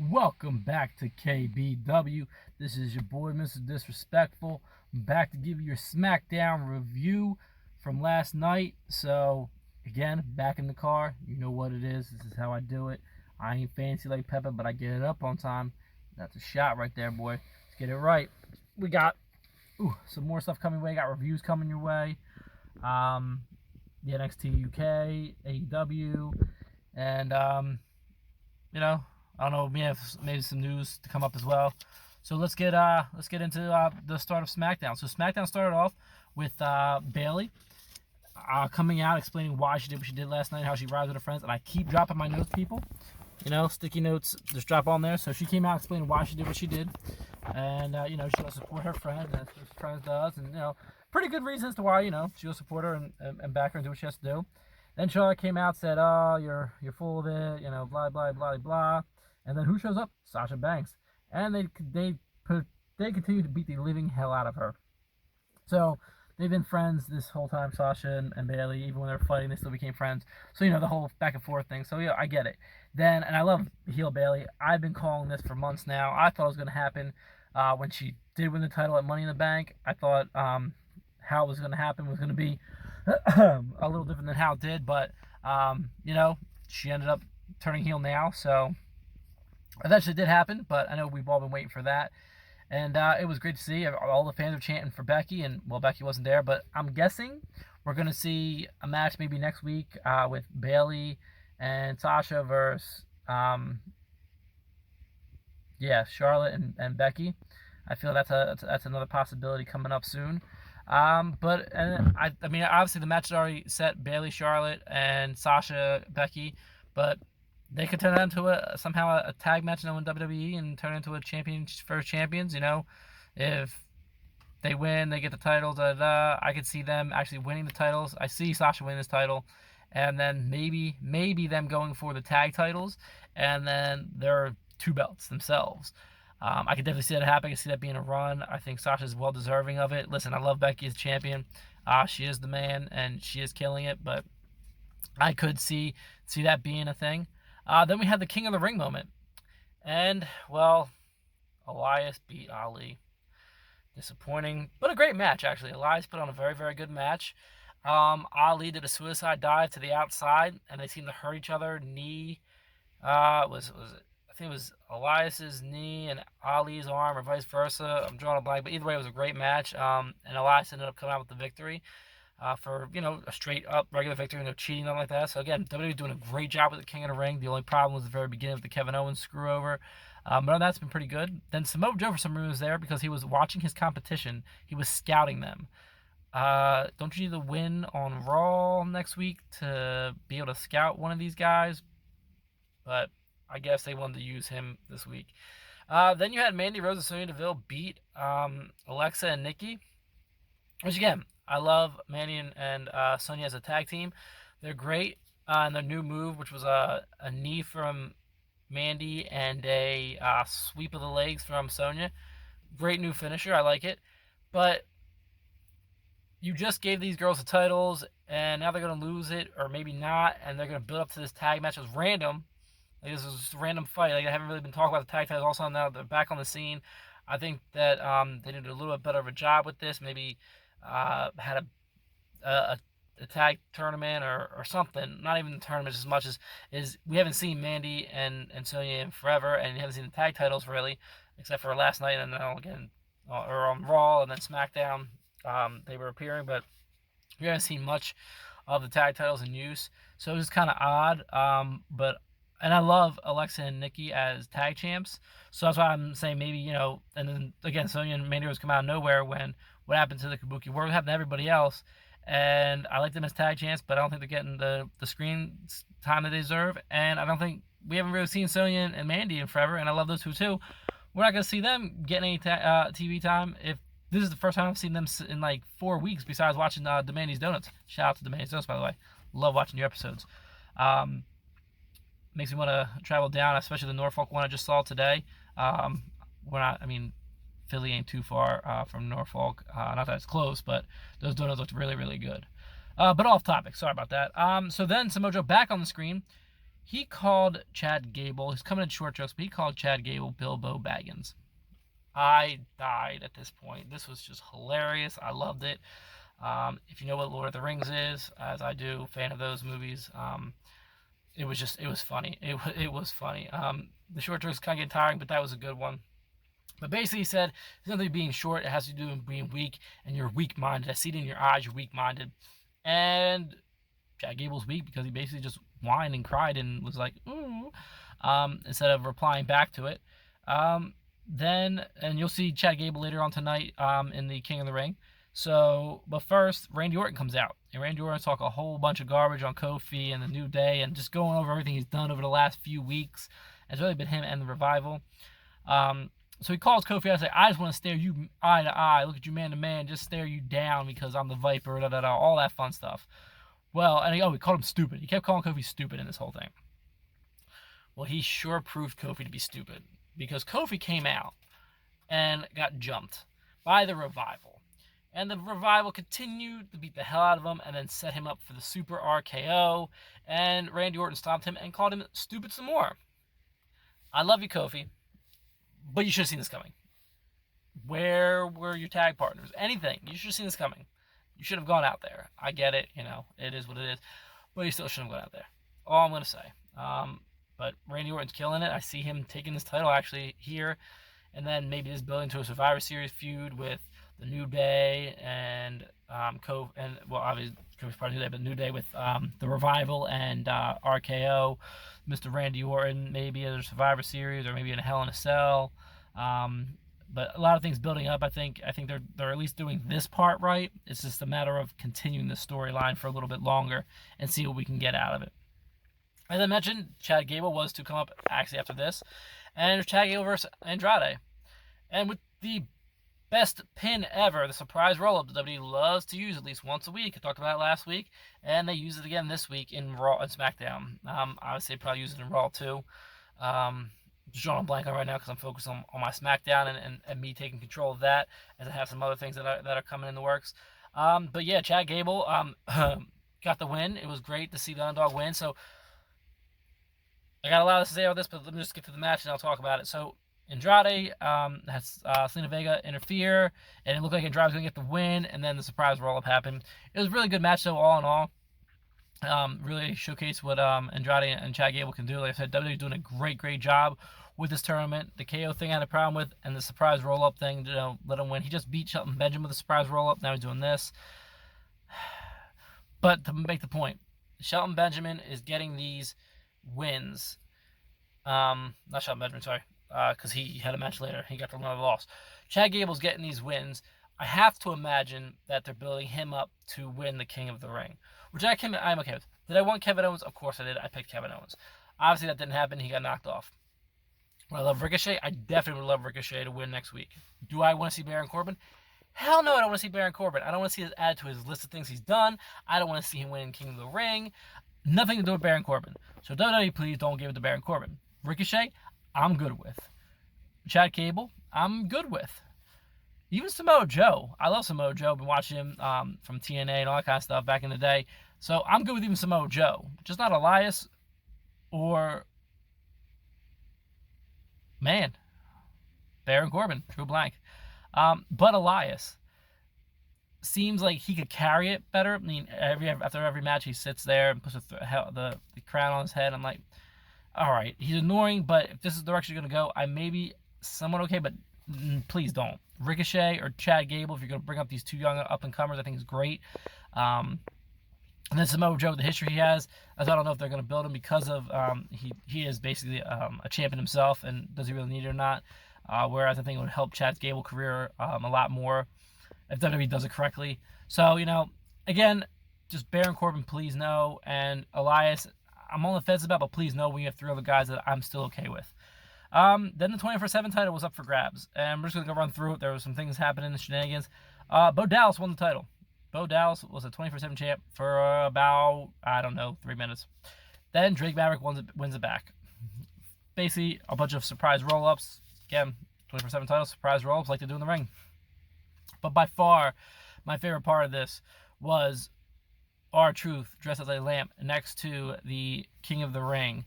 Welcome back to KBW. This is your boy, Mr. Disrespectful. I'm back to give you your Smackdown review from last night. So, again, back in the car. You know what it is. This is how I do it. I ain't fancy like Peppa, but I get it up on time. That's a shot right there, boy. Let's get it right. We got some more stuff coming your way. Got reviews coming your way. The NXT UK, AEW, and I don't know, maybe some news to come up as well. So let's get into the start of SmackDown. So SmackDown started off with Bayley coming out explaining why she did what she did last night, how she rides with her friends. And I keep dropping my notes, people. Sticky notes just drop on there. So she came out explaining why she did what she did, and she will support her friend, as her friend does, and pretty good reasons to why she'll support her and back her and do what she has to do. Then Charlotte came out, said, "Oh, you're full of it, blah blah blah blah." And then who shows up? Sasha Banks, and they continue to beat the living hell out of her. So they've been friends this whole time, Sasha and Bayley. Even when they were fighting, they still became friends. So the whole back and forth thing. So I get it. Then, and I love heel Bayley. I've been calling this for months now. I thought it was going to happen when she did win the title at Money in the Bank. I thought how it was going to happen was going to be a little different than how it did, but she ended up turning heel now, so eventually it did happen. But I know we've all been waiting for that, and it was great to see. All the fans are chanting for Becky, and Becky wasn't there, but I'm guessing we're going to see a match maybe next week with Bayley and Sasha versus Charlotte and Becky. I feel that's another possibility coming up soon. But obviously the match is already set: Bayley, Charlotte, and Sasha, Becky. But they could turn that into somehow a tag match in WWE and turn it into a first champions. If they win, they get the titles. I could see them actually winning the titles. I see Sasha winning this title, and then maybe them going for the tag titles, and then their two belts themselves. I could definitely see that happen. I can see that being a run. I think Sasha's well deserving of it. Listen, I love Becky as champion. She is the man, and she is killing it. But I could see that being a thing. Then we had the King of the Ring moment. And, Elias beat Ali. Disappointing, but a great match, actually. Elias put on a very, very good match. Ali did a suicide dive to the outside, and they seemed to hurt each other. Knee I think it was Elias's knee and Ali's arm, or vice versa. I'm drawing a blank, but either way, it was a great match. And Elias ended up coming out with the victory for a straight up regular victory, no cheating, nothing like that. So again, WWE doing a great job with the King of the Ring. The only problem was the very beginning with the Kevin Owens screw over. But that's been pretty good. Then Samoa Joe for some reason was there because he was watching his competition. He was scouting them. Don't you need to win on Raw next week to be able to scout one of these guys? But I guess they wanted to use him this week. Then you had Mandy Rose and Sonya Deville beat Alexa and Nikki. Which, again, I love Mandy and Sonya as a tag team. They're great. And their new move, which was a knee from Mandy and a sweep of the legs from Sonya. Great new finisher. I like it. But you just gave these girls the titles, and now they're going to lose it, or maybe not, and they're going to build up to this tag match. It was random. This was just a random fight. I haven't really been talking about the tag titles. Also, now they're back on the scene. I think that they did a little bit better of a job with this. Maybe had a tag tournament or something. Not even the tournament as much as we haven't seen Mandy and Sonya in forever, and you haven't seen the tag titles really, except for last night and now again, or on Raw and then SmackDown. They were appearing, but we haven't seen much of the tag titles in use. So it was kind of odd. And I love Alexa and Nikki as tag champs. So that's why I'm saying maybe, and then again, Sonya and Mandy Rose come out of nowhere when what happened to the Kabuki War, what happened to everybody else. And I like them as tag champs, but I don't think they're getting the screen time that they deserve. And I don't think we haven't really seen Sonya and Mandy in forever, and I love those two too. We're not going to see them get any TV time if this is the first time I've seen them in like 4 weeks besides watching Demandy's Donuts. Shout out to Demandy's Donuts, by the way. Love watching your episodes. Makes me want to travel down, especially the Norfolk one I just saw today. Philly ain't too far from Norfolk. Not that it's close, but those donuts looked really, really good. But off topic. Sorry about that. So then Samoa Joe back on the screen. he called Chad Gable, he's coming in short strokes, but he called Chad Gable Bilbo Baggins. I died at this point. This was just hilarious. I loved it. If you know what Lord of the Rings is, as I do, fan of those movies, it was funny. It was funny. The short strokes kind of get tiring, but that was a good one. But basically, he said it's nothing to being short. It has to do with being weak, and you're weak-minded. I see it in your eyes. You're weak-minded, and Chad Gable's weak because he basically just whined and cried and was like, ooh, instead of replying back to it. Then, and you'll see Chad Gable later on tonight in the King of the Ring. So, but first, Randy Orton comes out. And Randy Orton talk a whole bunch of garbage on Kofi and the New Day and just going over everything he's done over the last few weeks. It's really been him and the Revival. So he calls Kofi out and says, I just want to stare you eye to eye, look at you man to man, just stare you down because I'm the Viper, all that fun stuff. Well, and he called him stupid. He kept calling Kofi stupid in this whole thing. Well, he sure proved Kofi to be stupid because Kofi came out and got jumped by the Revival. And the Revival continued to beat the hell out of him and then set him up for the Super RKO. And Randy Orton stopped him and called him stupid some more. I love you, Kofi, but you should have seen this coming. Where were your tag partners? Anything. You should have seen this coming. You should have gone out there. I get it. It is what it is. But you still shouldn't have gone out there. All I'm going to say. But Randy Orton's killing it. I see him taking this title actually here. And then maybe this building to a Survivor Series feud with the New Day and Kofi. And, well, obviously, Kofi's part of New Day, but New Day with the Revival and RKO. Mr. Randy Orton, maybe in a Survivor Series or maybe in a Hell in a Cell. But a lot of things building up. I think they're at least doing this part right. It's just a matter of continuing the storyline for a little bit longer and see what we can get out of it. As I mentioned, Chad Gable was to come up actually after this, and it was Chad Gable versus Andrade, and with the best pin ever, the surprise roll-up that WWE loves to use at least once a week. I talked about it last week, and they use it again this week in Raw and Smackdown. Obviously, they probably use it in Raw too. Just drawing a blank on right now because I'm focused on my SmackDown and me taking control of that, as I have some other things that are coming in the works. But yeah, Chad Gable got the win. It was great to see the underdog win. So I got a lot to say about this, but let me just get to the match and I'll talk about it. So Andrade has Selena Vega interfere, and it looked like Andrade was going to get the win, and then the surprise roll-up happened. It was a really good match, though, all in all. Really showcase what Andrade and Chad Gable can do. Like I said, WWE is doing a great job with this tournament. The KO thing I had a problem with, and the surprise roll-up thing, let him win. He just beat Shelton Benjamin with a surprise roll-up. Now he's doing this. But to make the point, Shelton Benjamin is getting these wins. Not Shelton Benjamin, sorry, because he had a match later. He got another loss. Chad Gable's getting these wins. I have to imagine that they're building him up to win the King of the Ring, which I'm okay with. Did I want Kevin Owens? Of course I did. I picked Kevin Owens. Obviously, that didn't happen. He got knocked off. Would I love Ricochet? I definitely would love Ricochet to win next week. Do I want to see Baron Corbin? Hell no, I don't want to see Baron Corbin. I don't want to see his add to his list of things he's done. I don't want to see him win King of the Ring. Nothing to do with Baron Corbin. So WWE, please don't give it to Baron Corbin. Ricochet, I'm good with. Chad Gable, I'm good with. Even Samoa Joe. I love Samoa Joe. I've been watching him from TNA and all that kind of stuff back in the day. So I'm good with even Samoa Joe. Just not Elias or, man, Baron Corbin. True blank. But Elias seems like he could carry it better. I mean, after every match he sits there and puts the crown on his head. I'm like, all right, he's annoying, but if this is the direction you're going to go, I may be somewhat okay, but please don't. Ricochet or Chad Gable, if you're going to bring up these two young up-and-comers, I think is great. And then Samoa Joe, the history he has, as I don't know if they're going to build him because of he is basically a champion himself, and does he really need it or not? Whereas I think it would help Chad Gable's career a lot more if WWE does it correctly. So, again, just Baron Corbin, please no. And Elias, I'm on the fence about, but please no, we have three other guys that I'm still okay with. Then the 24/7 title was up for grabs. And we're just going to go run through it. There were some things happening in the shenanigans. Bo Dallas won the title. Bo Dallas was a 24/7 champ for about, 3 minutes. Then Drake Maverick wins it back. Basically, a bunch of surprise roll-ups. Again, 24/7 title, surprise roll-ups like they do in the ring. But by far, my favorite part of this was R-Truth dressed as a lamp next to the King of the Ring.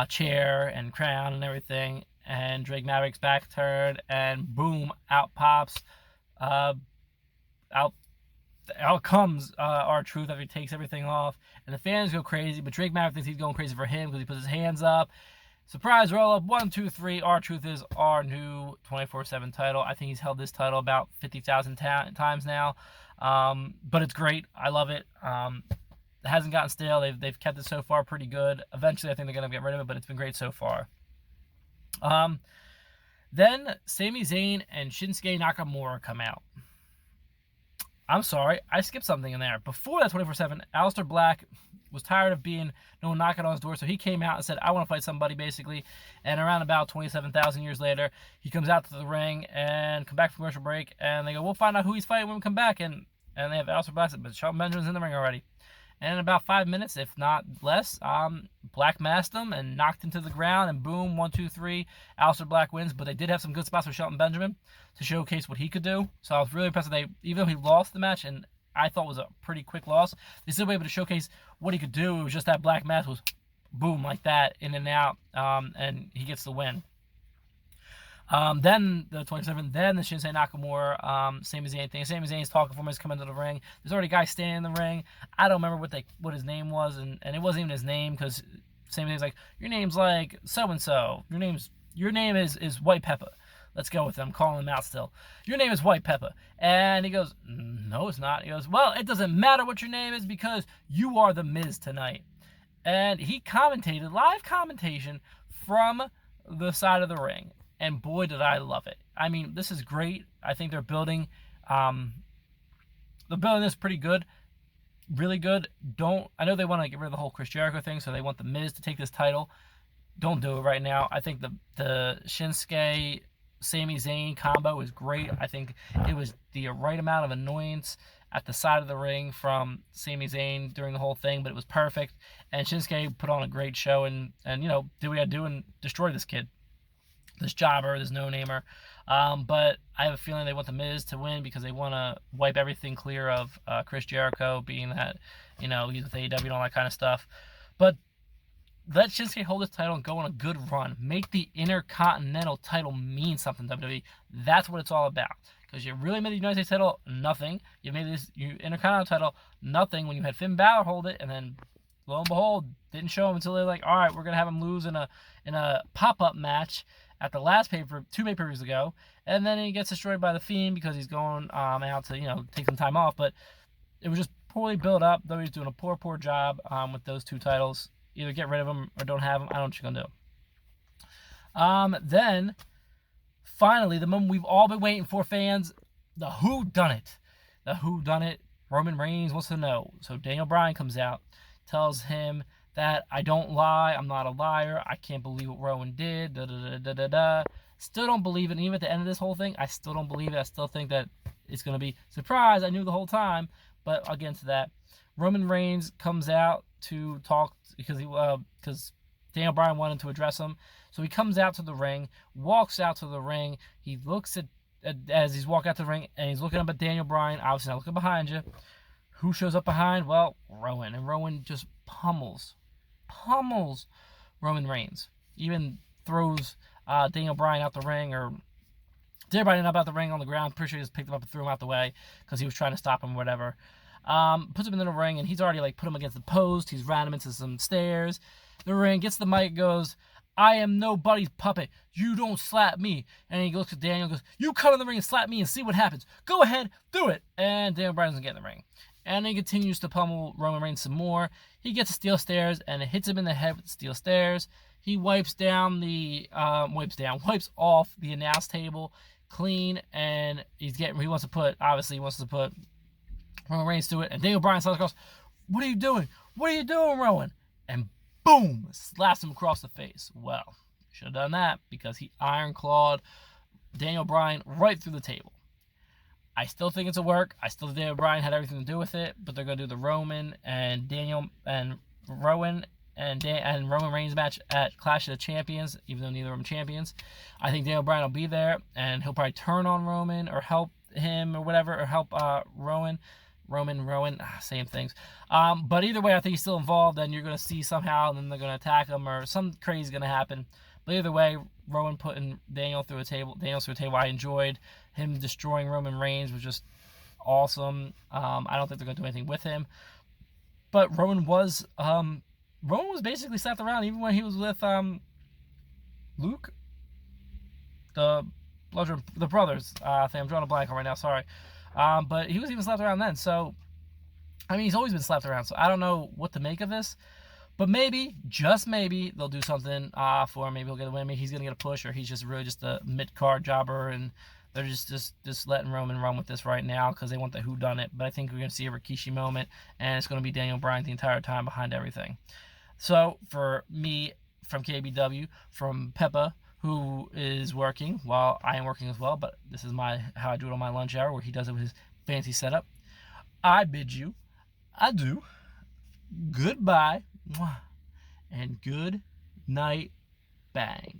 chair and crown and everything. And Drake Maverick's back turned, and boom, out pops, out comes R-Truth after he takes everything off, and the fans go crazy. But Drake Maverick thinks he's going crazy for him because he puts his hands up. Surprise roll up, 1, 2, 3. R-Truth is our new 24/7 title. I think he's held this title about 50,000 times now. But it's great. I love it. It hasn't gotten stale. They've kept it so far pretty good. Eventually, I think they're going to get rid of it, but it's been great so far. Then Sami Zayn and Shinsuke Nakamura come out. I'm sorry, I skipped something in there. Before that 24/7, Aleister Black was tired of being no one knocking on his door, so he came out and said, I want to fight somebody, basically. And around about 27,000 years later, he comes out to the ring and come back from commercial break, and they go, we'll find out who he's fighting when we come back. And they have Aleister Black, but Shelton Benjamin's in the ring already. And in about 5 minutes, if not less, Black masked him and knocked him to the ground, and boom, 1, 2, 3, Aleister Black wins. But they did have some good spots for Shelton Benjamin to showcase what he could do. So I was really impressed that even though he lost the match, and I thought it was a pretty quick loss, they still were able to showcase what he could do. It was just that Black mask was boom, like that, in and out, and he gets the win. Then the 27th, then the Shinsuke Nakamura, Sami Zayn thing. Sami Zayn's talking for him as coming to the ring. There's already a guy standing in the ring. I don't remember what his name was, and it wasn't even his name, because Sami Zayn's like, your name's like so-and-so. Your name is White Pepper. Let's go with it. I'm calling him out still. Your name is White Pepper. And he goes, no, it's not. He goes, well, it doesn't matter what your name is because you are the Miz tonight. And he commentated, live commentation from the side of the ring. And boy, did I love it. I mean, this is great. I think they're building this pretty good. Really good. I know they want to get rid of the whole Chris Jericho thing, so they want the Miz to take this title. Don't do it right now. I think the Shinsuke Sami Zayn combo is great. I think it was the right amount of annoyance at the side of the ring from Sami Zayn during the whole thing, but it was perfect. And Shinsuke put on a great show and did what he had to do and destroy this kid, this jobber, this no-namer. But I have a feeling they want the Miz to win because they want to wipe everything clear of Chris Jericho, being that he's with AEW and all that kind of stuff. But let Shinsuke hold his title and go on a good run. Make the Intercontinental title mean something, WWE. That's what it's all about. Because you really made the United States title nothing. You made this Intercontinental title nothing when you had Finn Balor hold it, and then lo and behold, didn't show him until they're like, all right, we're gonna have him lose in a pop-up match at the last two pay-per-views ago, and then he gets destroyed by the Fiend because he's going out to take some time off. But it was just poorly built up. Though he's doing a poor job with those two titles. Either get rid of them or don't have them. I don't know what you're gonna do. Then finally, the moment we've all been waiting for, fans, the whodunit. The whodunit. Roman Reigns wants to know. So Daniel Bryan comes out, tells him that I don't lie, I'm not a liar, I can't believe what Rowan did, Still don't believe it, and even at the end of this whole thing, I still don't believe it. I still think that it's going to be, surprise, I knew the whole time, but I'll get into that. Roman Reigns comes out to talk, because Daniel Bryan wanted to address him, so he comes out to the ring, walks out to the ring, he looks as he's walking out to the ring, and he's looking up at Daniel Bryan, obviously not looking behind you. Who shows up behind? Well, Rowan, and Rowan just pummels Roman Reigns. Even throws Daniel Bryan out the ring, or Daniel Bryan up out the ring on the ground. Pretty sure he just picked him up and threw him out the way because he was trying to stop him or whatever. Puts him in the ring, and he's already put him against the post. He's ran him into some stairs. The ring, gets the mic, goes, I am nobody's puppet. You don't slap me. And he looks at Daniel and goes, you come in the ring and slap me and see what happens. Go ahead, do it. And Daniel Bryan doesn't get in the ring. And he continues to pummel Roman Reigns some more. He gets the steel stairs, and it hits him in the head with the steel stairs. He wipes off the announce table clean, and he wants to put Roman Reigns through it. And Daniel Bryan slides across. What are you doing? What are you doing, Rowan? And boom, slaps him across the face. Well, should have done that because he iron-clawed Daniel Bryan right through the table. I still think it's a work. I still think Daniel Bryan had everything to do with it, but they're going to do the Roman and Daniel and Rowan and Roman Reigns match at Clash of the Champions, even though neither of them champions. I think Daniel Bryan will be there, and he'll probably turn on Roman or help him or whatever, or help Rowan Rowan, same things. But either way, I think he's still involved, and you're going to see somehow, and then they're going to attack him, or something crazy is going to happen. But either way, Rowan putting Daniels through a table. I enjoyed him destroying Roman Reigns, was just awesome. I don't think they're going to do anything with him. But Rowan was basically slapped around, even when he was with Luke, the brothers. I think I'm drawing a blank on right now. Sorry. But he was even slapped around then. So, I mean, he's always been slapped around. So I don't know what to make of this. But maybe, just maybe, they'll do something for him. Maybe he'll get a win. Maybe he's going to get a push, or he's just really just a mid-card jobber, and they're just letting Roman run with this right now because they want the whodunit. But I think we're going to see a Rikishi moment, and it's going to be Daniel Bryan the entire time behind everything. So, for me, from KBW, from Peppa, who is working while I am working as well, but this is how I do it on my lunch hour, where he does it with his fancy setup, I bid you adieu, goodbye, and good night, bang.